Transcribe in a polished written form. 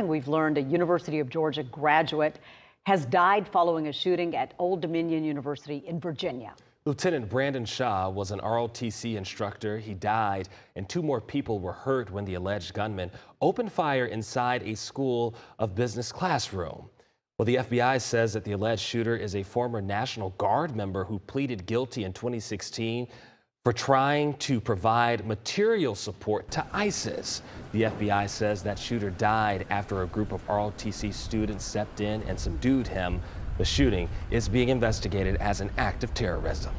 We've learned a University of Georgia graduate has died following a shooting at Old Dominion University in Virginia. Lieutenant Brandon Shah was an ROTC instructor. He died, and two more people were hurt when the alleged gunman opened fire inside a School of Business classroom. Well, the FBI says that the alleged shooter is a former National Guard member who pleaded guilty in 2016 for trying to provide material support to ISIS. The FBI says that shooter died after a group of ROTC students stepped in and subdued him. The shooting is being investigated as an act of terrorism.